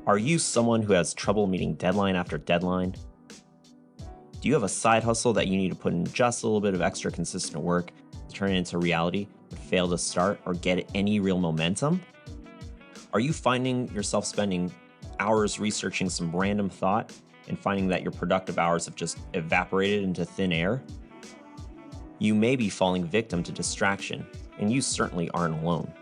Are you someone who has trouble meeting deadline after deadline? Do you have a side hustle that you need to put in just a little bit of extra consistent work to turn it into reality, but fail to start or get any real momentum? Are you finding yourself spending hours researching some random thought and finding that your productive hours have just evaporated into thin air? You may be falling victim to distraction, and you certainly aren't alone.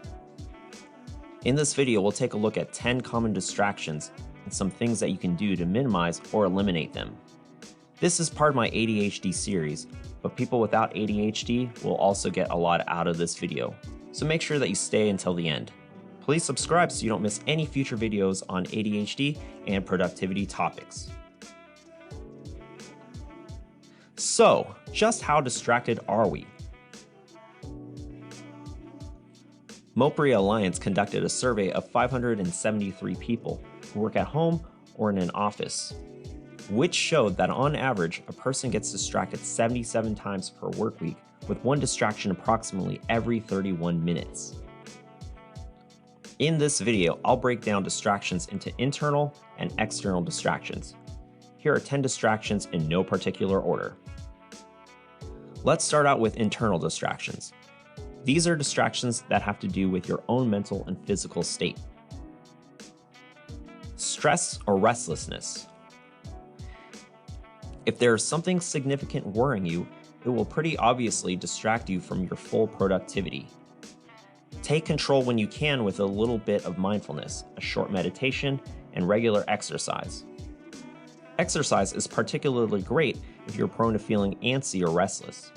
In this video, we'll take a look at 10 common distractions and some things that you can do to minimize or eliminate them. This is part of my ADHD series, but people without ADHD will also get a lot out of this video, so make sure that you stay until the end. Please subscribe so you don't miss any future videos on ADHD and productivity topics. So, just how distracted are we? Multitasking Alliance conducted a survey of 573 people who work at home or in an office, which showed that on average, a person gets distracted 77 times per work week, with one distraction approximately every 31 minutes. In this video, I'll break down distractions into internal and external distractions. Here are 10 distractions in no particular order. Let's start out with internal distractions. These are distractions that have to do with your own mental and physical state. Stress or restlessness. If there is something significant worrying you, it will pretty obviously distract you from your full productivity. Take control when you can with a little bit of mindfulness, a short meditation, and regular exercise. Exercise is particularly great if you're prone to feeling antsy or restless.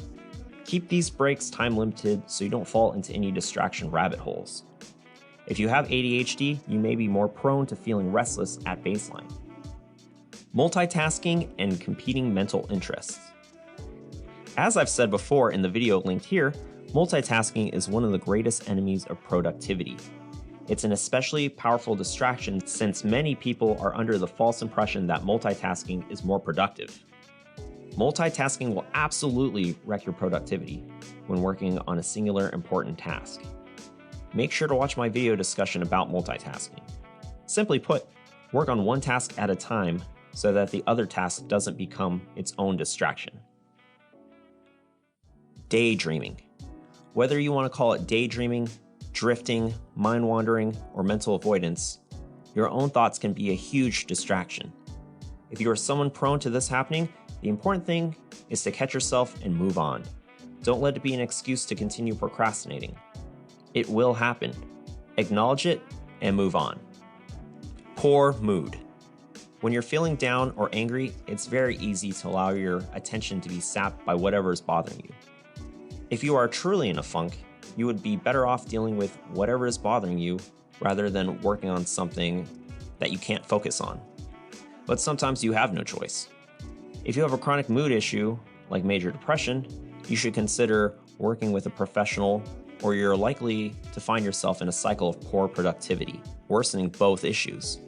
Keep these breaks time limited so you don't fall into any distraction rabbit holes. If you have ADHD, you may be more prone to feeling restless at baseline. Multitasking and competing mental interests. As I've said before in the video linked here, multitasking is one of the greatest enemies of productivity. It's an especially powerful distraction since many people are under the false impression that multitasking is more productive. Multitasking will absolutely wreck your productivity when working on a singular important task. Make sure to watch my video discussion about multitasking. Simply put, work on one task at a time so that the other task doesn't become its own distraction. Daydreaming. Whether you want to call it daydreaming, drifting, mind wandering, or mental avoidance, your own thoughts can be a huge distraction. If you are someone prone to this happening, the important thing is to catch yourself and move on. Don't let it be an excuse to continue procrastinating. It will happen. Acknowledge it and move on. Poor mood. When you're feeling down or angry, it's very easy to allow your attention to be sapped by whatever is bothering you. If you are truly in a funk, you would be better off dealing with whatever is bothering you rather than working on something that you can't focus on. But sometimes you have no choice. If you have a chronic mood issue, like major depression, you should consider working with a professional, or you're likely to find yourself in a cycle of poor productivity, worsening both issues.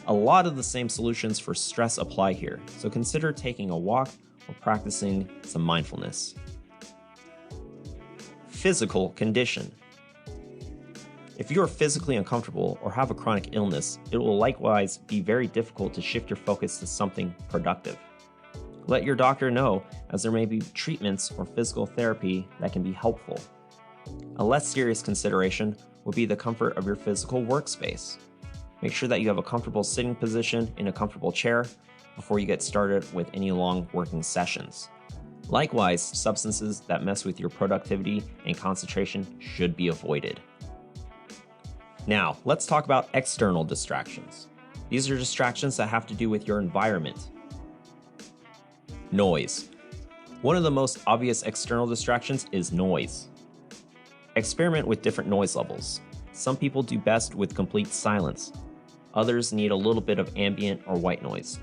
A lot of the same solutions for stress apply here, so consider taking a walk or practicing some mindfulness. Physical condition. If you are physically uncomfortable or have a chronic illness, it will likewise be very difficult to shift your focus to something productive. Let your doctor know, as there may be treatments or physical therapy that can be helpful. A less serious consideration would be the comfort of your physical workspace. Make sure that you have a comfortable sitting position in a comfortable chair before you get started with any long working sessions. Likewise, substances that mess with your productivity and concentration should be avoided. Now, let's talk about external distractions. These are distractions that have to do with your environment. Noise. One of the most obvious external distractions is noise. Experiment with different noise levels. Some people do best with complete silence. Others need a little bit of ambient or white noise.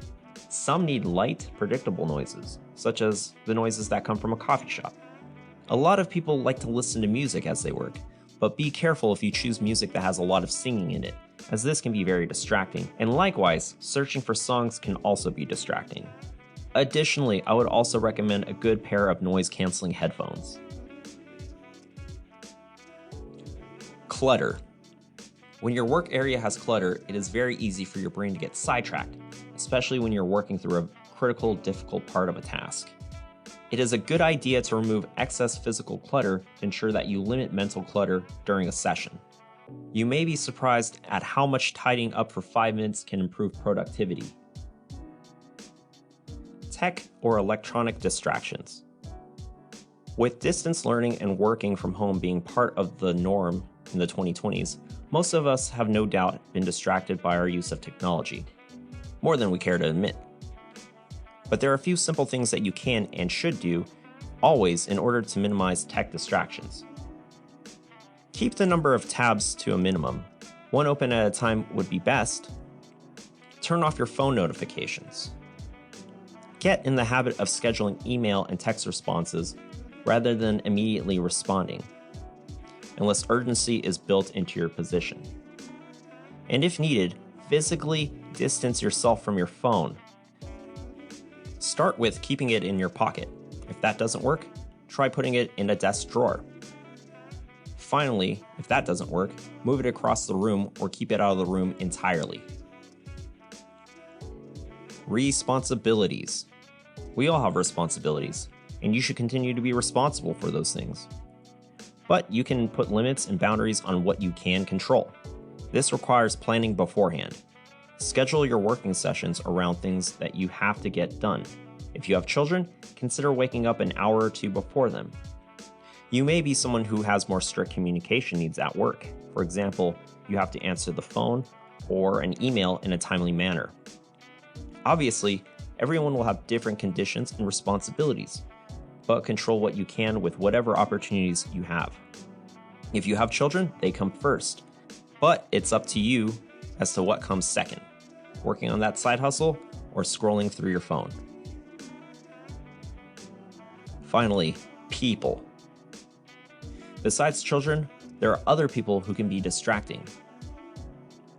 Some need light, predictable noises, such as the noises that come from a coffee shop. A lot of people like to listen to music as they work, but be careful if you choose music that has a lot of singing in it, as this can be very distracting, and likewise, searching for songs can also be distracting. Additionally, I would also recommend a good pair of noise-canceling headphones. Clutter. When your work area has clutter, it is very easy for your brain to get sidetracked, especially when you're working through a critical, difficult part of a task. It is a good idea to remove excess physical clutter to ensure that you limit mental clutter during a session. You may be surprised at how much tidying up for 5 minutes can improve productivity. Tech or electronic distractions. With distance learning and working from home being part of the norm in the 2020s, most of us have no doubt been distracted by our use of technology, more than we care to admit. But there are a few simple things that you can and should do always in order to minimize tech distractions. Keep the number of tabs to a minimum. One open at a time would be best. Turn off your phone notifications. Get in the habit of scheduling email and text responses rather than immediately responding, unless urgency is built into your position. And if needed, physically distance yourself from your phone. Start with keeping it in your pocket. If that doesn't work, try putting it in a desk drawer. Finally, if that doesn't work, move it across the room or keep it out of the room entirely. Responsibilities. We all have responsibilities, and you should continue to be responsible for those things. But you can put limits and boundaries on what you can control. This requires planning beforehand. Schedule your working sessions around things that you have to get done. If you have children, consider waking up an hour or two before them. You may be someone who has more strict communication needs at work. For example, you have to answer the phone or an email in a timely manner. Obviously, everyone will have different conditions and responsibilities, but control what you can with whatever opportunities you have. If you have children, they come first, but it's up to you as to what comes second, working on that side hustle or scrolling through your phone. Finally, people. Besides children, there are other people who can be distracting.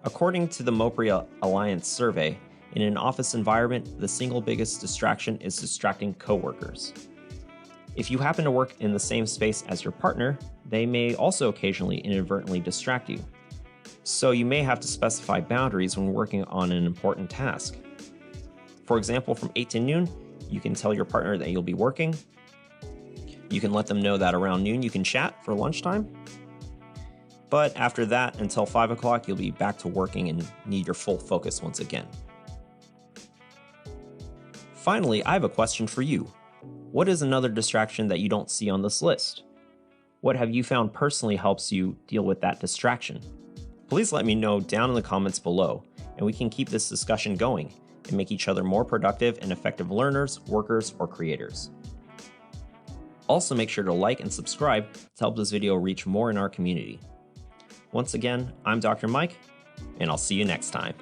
According to the MOPRI Alliance survey, in an office environment, the single biggest distraction is distracting coworkers. If you happen to work in the same space as your partner, they may also occasionally inadvertently distract you. So you may have to specify boundaries when working on an important task. For example, from 8 to noon, you can tell your partner that you'll be working. You can let them know that around noon you can chat for lunchtime. But after that, until 5 o'clock, you'll be back to working and need your full focus once again. Finally, I have a question for you. What is another distraction that you don't see on this list? What have you found personally helps you deal with that distraction? Please let me know down in the comments below, and we can keep this discussion going and make each other more productive and effective learners, workers, or creators. Also, make sure to like and subscribe to help this video reach more in our community. Once again, I'm Dr. Mike, and I'll see you next time.